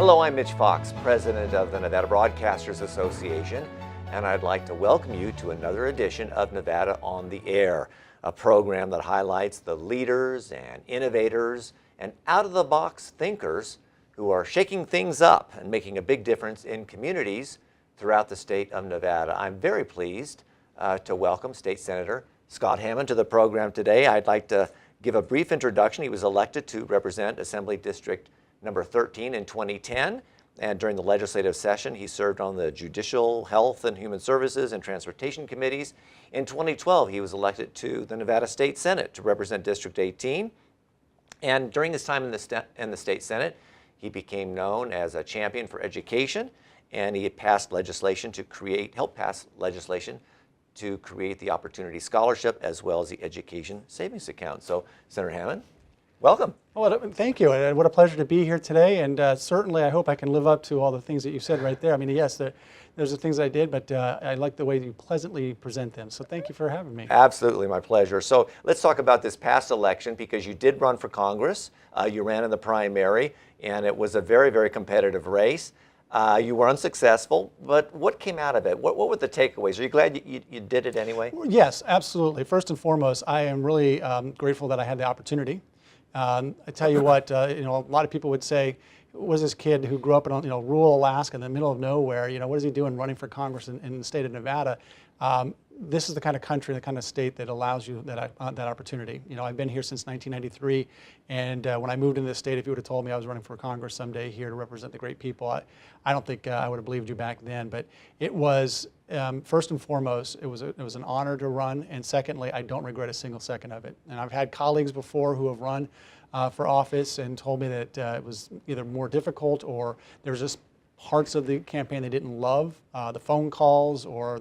Hello, I'm Mitch Fox, President of the Nevada Broadcasters Association, and I'd like to welcome you to another edition of Nevada on the Air, a program that highlights the leaders and innovators and out-of-the-box thinkers who are shaking things up and making a big difference in communities throughout the state of Nevada. I'm very pleased to welcome State Senator Scott Hammond to the program today. I'd like to give a brief introduction. He was elected to represent Assembly District number 13 in 2010, and during the legislative session he served on the Judicial, Health and Human Services and Transportation Committees. In 2012 he was elected to the Nevada State Senate to represent District 18, and during his time in the State Senate he became known as a champion for education, and he had passed legislation to help pass legislation to create the Opportunity Scholarship as well as the Education Savings Account. So, Senator Hammond, welcome. Well, thank you. What a pleasure to be here today, and certainly I hope I can live up to all the things that you said right there. I mean, yes, there's the things I did, but I like the way you pleasantly present them. So thank you for having me. Absolutely, my pleasure. So let's talk about this past election, because you did run for Congress. You ran in the primary, and it was a very, very competitive race. You were unsuccessful, but what came out of it? What were the takeaways? Are you glad you did it anyway? Yes, absolutely. First and foremost, I am really grateful that I had the opportunity. I tell you what, a lot of people would say, was this kid who grew up in rural Alaska in the middle of nowhere, what is he doing running for Congress in the state of Nevada? This is the kind of country, the kind of state that allows you that opportunity. I've been here since 1993, and when I moved into the state, if you would have told me I was running for Congress someday here to represent the great people, I don't think I would have believed you back then. But it was, first and foremost, it was an honor to run, and secondly, I don't regret a single second of it. And I've had colleagues before who have run for office and told me that it was either more difficult or there was just parts of the campaign they didn't love, the phone calls or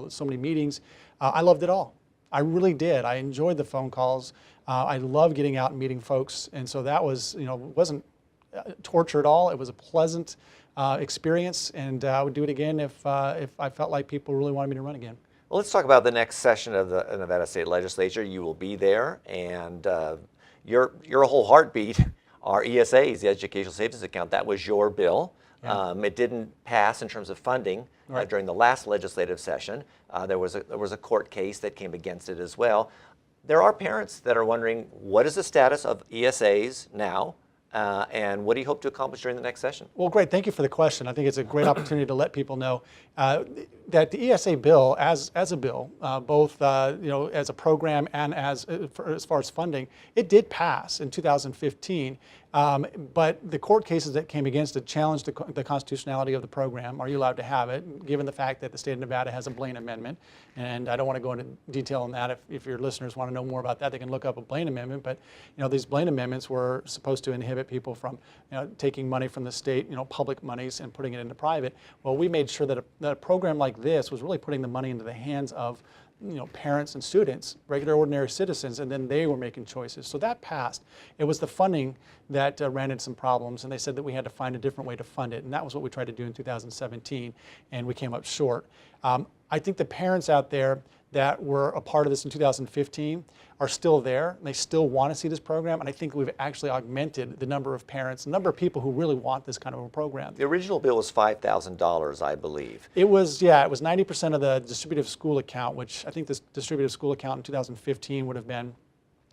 so many meetings. I loved it all. I really did. I enjoyed the phone calls. I loved getting out and meeting folks, and so that was, wasn't torture at all. It was a pleasant experience, and I would do it again if I felt like people really wanted me to run again. Well, let's talk about the next session of the Nevada State Legislature. You will be there, and your whole heartbeat are ESAs, the Educational Savings Account. That was your bill. Yeah. It didn't pass in terms of funding during the last legislative session. There was a court case that came against it as well. There are parents that are wondering, what is the status of ESAs now, and what do you hope to accomplish during the next session? Well, great. Thank you for the question. I think it's a great opportunity to let people know that the ESA bill, as a bill, both as a program and as far as funding, it did pass in 2015. But the court cases that came against it challenged the constitutionality of the program. Are you allowed to have it, given the fact that the state of Nevada has a Blaine Amendment? And I don't want to go into detail on that. If your listeners want to know more about that, they can look up a Blaine Amendment. But these Blaine Amendments were supposed to inhibit people from taking money from the state, public monies, and putting it into private. Well, we made sure that a program like this was really putting the money into the hands of parents and students, regular ordinary citizens, and then they were making choices. So that passed. It was the funding that ran into some problems, and they said that we had to find a different way to fund it, and that was what we tried to do in 2017, and we came up short. I think the parents out there that were a part of this in 2015 are still there, and they still want to see this program, and I think we've actually augmented the number of parents, the number of people who really want this kind of a program. The original bill was $5,000, I believe. It was 90% of the distributive school account, which I think this distributive school account in 2015 would have been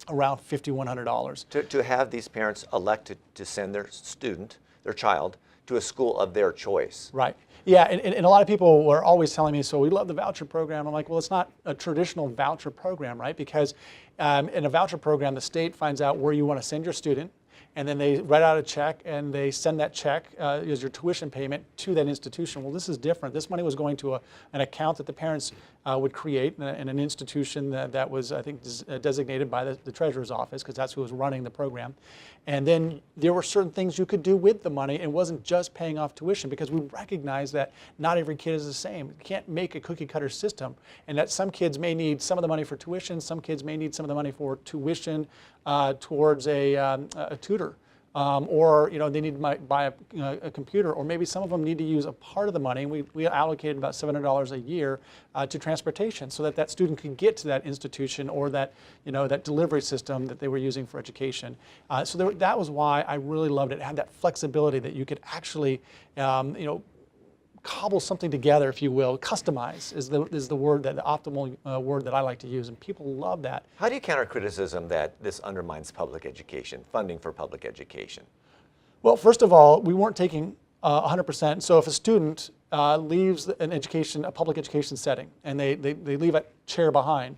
around $5,100. To have these parents elect to send their child, to a school of their choice. Right. Yeah, and a lot of people were always telling me, so we love the voucher program. I'm like, well, it's not a traditional voucher program, right? Because in a voucher program, the state finds out where you want to send your student, and then they write out a check, and they send that check as your tuition payment to that institution. Well, this is different. This money was going to an account that the parents would create in an institution that was, I think, designated by the treasurer's office, because that's who was running the program. And then there were certain things you could do with the money. It wasn't just paying off tuition, because we recognize that not every kid is the same. You can't make a cookie cutter system, and that some kids may need some of the money for tuition, some kids may need some of the money for tuition towards a tutor or they need to buy a computer, or maybe some of them need to use a part of the money. We allocated about $700 a year to transportation, so that that student can get to that institution or that that delivery system that they were using for education. That was why I really loved it. It had that flexibility that you could actually cobble something together, if you will. Customize is the word, the optimal word that I like to use, and people love that. How do you counter criticism that this undermines public education, funding for public education? Well, first of all, we weren't taking 100%. So if a student leaves a public education setting, and they leave a chair behind,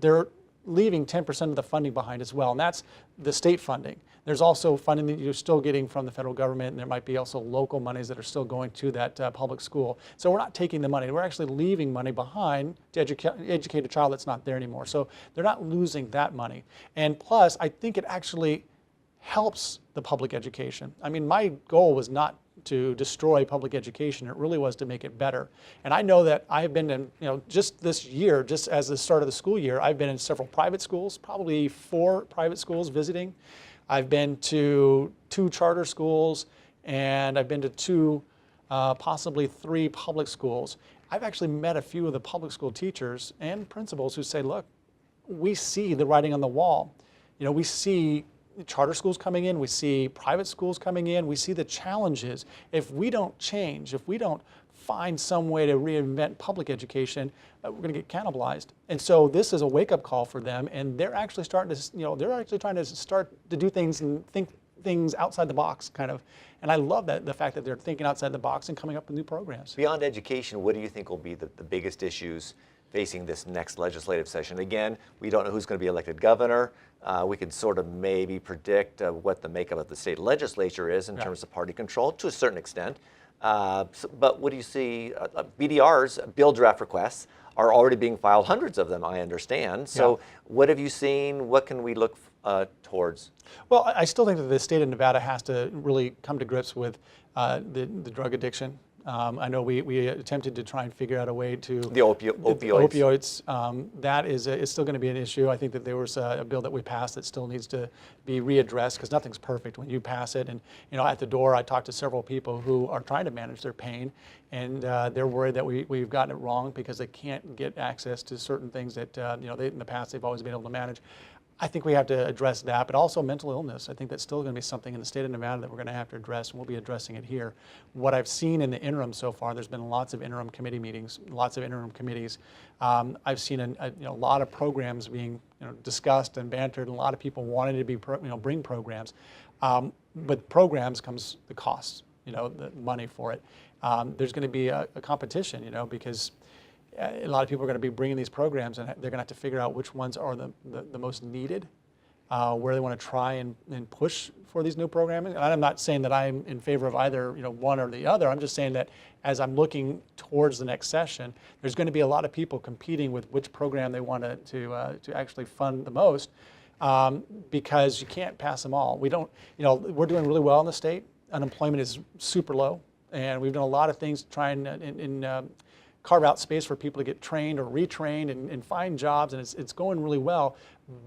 they're leaving 10% of the funding behind as well, and that's the state funding. There's also funding that you're still getting from the federal government, and there might be also local monies that are still going to that public school. So we're not taking the money. We're actually leaving money behind to educate a child that's not there anymore. So they're not losing that money. And plus, I think it actually helps the public education. I mean, my goal was not to destroy public education. It really was to make it better. And I know that I've been in, just this year, just as the start of the school year, I've been in several private schools, probably 4 private schools visiting. I've been to 2 charter schools, and I've been to 2, possibly 3 public schools. I've actually met a few of the public school teachers and principals who say, look, we see the writing on the wall. We see charter schools coming in, we see private schools coming in, we see the challenges. If we don't change, if we don't find some way to reinvent public education, we're going to get cannibalized. And so this is a wake-up call for them, and they're actually starting to, they're actually trying to start to do things and think things outside the box, kind of. And I love that, the fact that they're thinking outside the box and coming up with new programs. Beyond education, what do you think will be the biggest issues facing this next legislative session? Again, we don't know who's going to be elected governor. We can sort of maybe predict what the makeup of the state legislature is in terms of party control to a certain extent. But what do you see? BDRs, bill draft requests, are already being filed, hundreds of them, I understand. So what have you seen? What can we look towards? Well, I still think that the state of Nevada has to really come to grips with the drug addiction. I know we attempted to try and figure out a way to the opioids. That is still going to be an issue. I think that there was a bill that we passed that still needs to be readdressed, because nothing's perfect when you pass it. And at the door, I talked to several people who are trying to manage their pain, and they're worried that we've gotten it wrong because they can't get access to certain things that in the past they've always been able to manage. I think we have to address that, but also mental illness. I think that's still going to be something in the state of Nevada that we're going to have to address, and we'll be addressing it here. What I've seen in the interim so far, there's been lots of interim committee meetings, lots of interim committees. I've seen a lot of programs being discussed and bantered, and a lot of people wanting to be bring programs. With programs comes the costs, the money for it. There's going to be a competition, because a lot of people are going to be bringing these programs, and they're going to have to figure out which ones are the most needed, where they want to try and push for these new programming. And I'm not saying that I'm in favor of either one or the other. I'm just saying that as I'm looking towards the next session, there's going to be a lot of people competing with which program they want to actually fund the most, because you can't pass them all. We don't, we're doing really well in the state. Unemployment is super low, and we've done a lot of things to try and carve out space for people to get trained or retrained and find jobs, and it's going really well.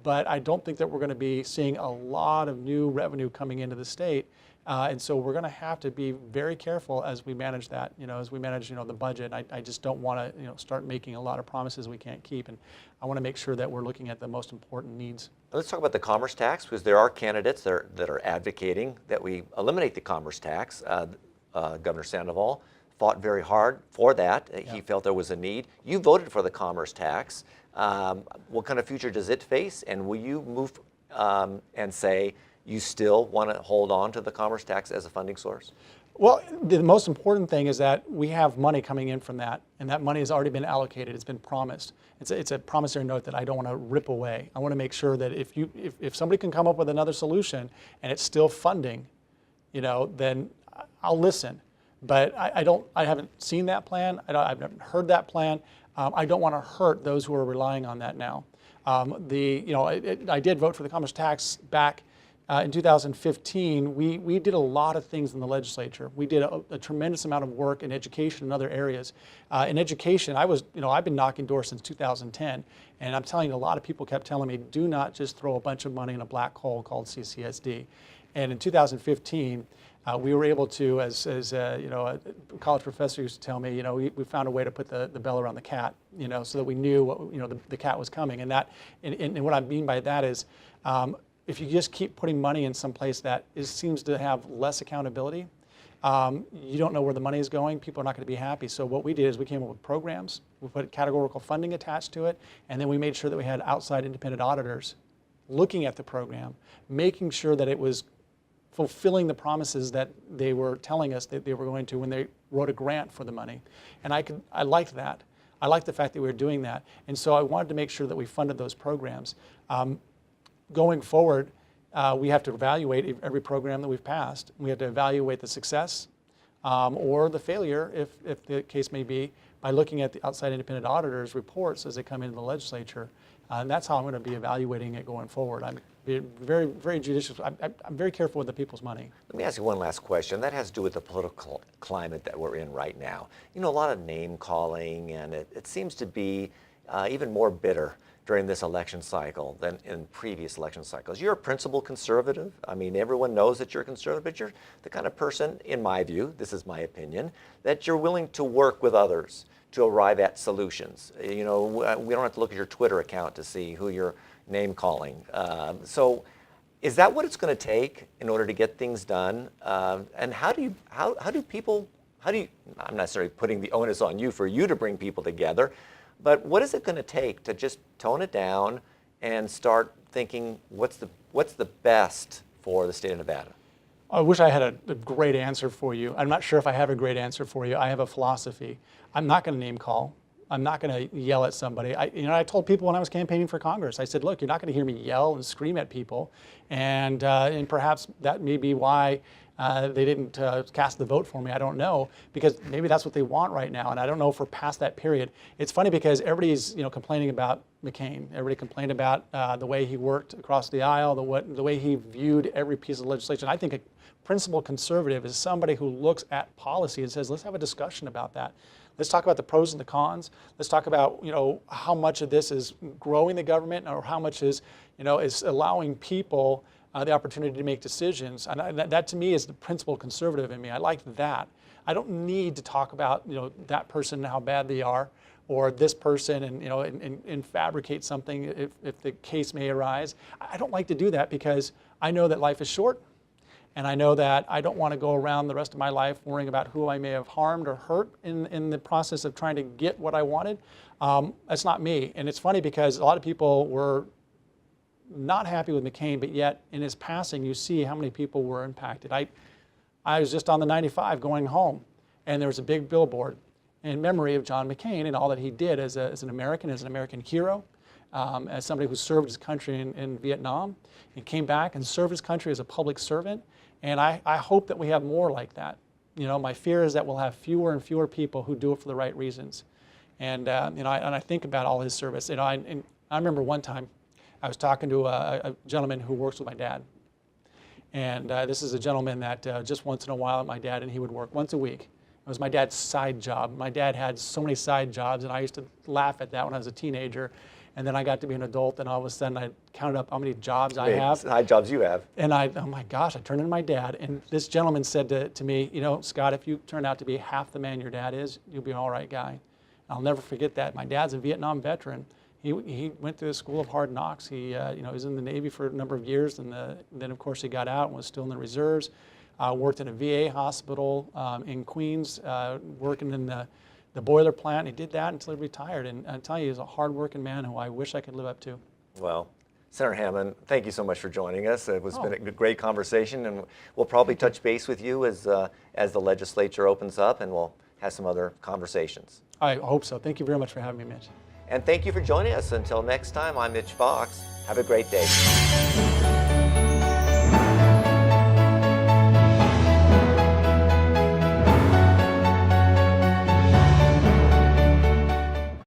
But I don't think that we're going to be seeing a lot of new revenue coming into the state, and so we're going to have to be very careful as we manage that. As we manage the budget. I just don't want to start making a lot of promises we can't keep, and I want to make sure that we're looking at the most important needs. Let's talk about the commerce tax, because there are candidates that are advocating that we eliminate the commerce tax. Governor Sandoval fought very hard for that. He felt there was a need. You voted for the commerce tax. What kind of future does it face? And will you move and say you still want to hold on to the commerce tax as a funding source? Well, the most important thing is that we have money coming in from that, and that money has already been allocated. It's been promised. It's a promissory note that I don't want to rip away. I want to make sure that if somebody can come up with another solution and it's still funding, then I'll listen. But I haven't seen that plan. I've never heard that plan. I don't want to hurt those who are relying on that now. I did vote for the commerce tax back in 2015. We did a lot of things in the legislature. We did a tremendous amount of work in education and other areas. In education, I've been knocking doors since 2010, and I'm telling you, a lot of people kept telling me, do not just throw a bunch of money in a black hole called CCSD. And in 2015, we were able to, as you know, a college professor used to tell me, you know, we found a way to put the bell around the cat, you know, so that we knew what, you know, the cat was coming. And that, and what I mean by that is, if you just keep putting money in some place that seems to have less accountability, you don't know where the money is going, people are not going to be happy. So what we did is we came up with programs, we put categorical funding attached to it, and then we made sure that we had outside independent auditors looking at the program, making sure that it was fulfilling the promises that they were telling us that they were going to when they wrote a grant for the money. And I liked that. I liked the fact that we were doing that. And so I wanted to make sure that we funded those programs. Going forward, we have to evaluate every program that we've passed. We have to evaluate the success or the failure, if the case may be, by looking at the outside independent auditors' reports as they come into the legislature. And that's how I'm going to be evaluating it going forward. I'm being very, very judicious. I'm very careful with the people's money. Let me ask you one last question. That has to do with the political climate that we're in right now. You know, a lot of name calling, and it seems to be even more bitter during this election cycle than in previous election cycles. You're a principled conservative. I mean, everyone knows that you're conservative, but you're the kind of person, in my view, this is my opinion, that you're willing to work with others to arrive at solutions. You know, we don't have to look at your Twitter account to see who you're name calling. So is that what it's going to take in order to get things done? And how do people, I'm not necessarily putting the onus on you for you to bring people together, but what is it going to take to just tone it down and start thinking what's the best for the state of Nevada? I wish I had a great answer for you. I'm not sure if I have a great answer for you. I have a philosophy. I'm not going to name call. I'm not going to yell at somebody. I told people when I was campaigning for Congress, I said, look, you're not going to hear me yell and scream at people. And perhaps that may be why they didn't cast the vote for me. I don't know, because maybe that's what they want right now. And I don't know if we're past that period. It's funny because everybody's complaining about McCain. Everybody complained about the way he worked across the aisle, the way he viewed every piece of legislation. I think a principled conservative is somebody who looks at policy and says, let's have a discussion about that. Let's talk about the pros and the cons. Let's talk about how much of this is growing the government or how much is allowing people the opportunity to make decisions. And that to me is the principled conservative in me. I like that. I don't need to talk about that person and how bad they are, or this person and fabricate something if the case may arise. I don't like to do that because I know that life is short. And I know that I don't want to go around the rest of my life worrying about who I may have harmed or hurt in the process of trying to get what I wanted. That's not me. And it's funny because a lot of people were not happy with McCain, but yet in his passing, you see how many people were impacted. I was just on the 95 going home, and there was a big billboard in memory of John McCain and all that he did as an American hero. As somebody who served his country in Vietnam and came back and served his country as a public servant. And I hope that we have more like that. My fear is that we'll have fewer and fewer people who do it for the right reasons. And I think about all his service. And I remember one time I was talking to a gentleman who works with my dad. And this is a gentleman that just once in a while at my dad, and he would work once a week. It was my dad's side job. My dad had so many side jobs, and I used to laugh at that when I was a teenager. And then I got to be an adult, and all of a sudden I counted up how many jobs I have. Side jobs you have. And oh my gosh, I turned into my dad. And this gentleman said to me, Scott, if you turn out to be half the man your dad is, you'll be an all right guy. I'll never forget that. My dad's a Vietnam veteran. He went through the School of Hard Knocks. He was in the Navy for a number of years, and then of course he got out and was still in the reserves. Worked in a VA hospital in Queens, working in the boiler plant. He did that until he retired. And I tell you, he's a hard-working man who I wish I could live up to. Well, Senator Hammond, thank you so much for joining us. It was been a great conversation, and we'll probably touch base with you as the legislature opens up, and we'll have some other conversations. I hope so. Thank you very much for having me, Mitch. And thank you for joining us. Until next time, I'm Mitch Fox. Have a great day.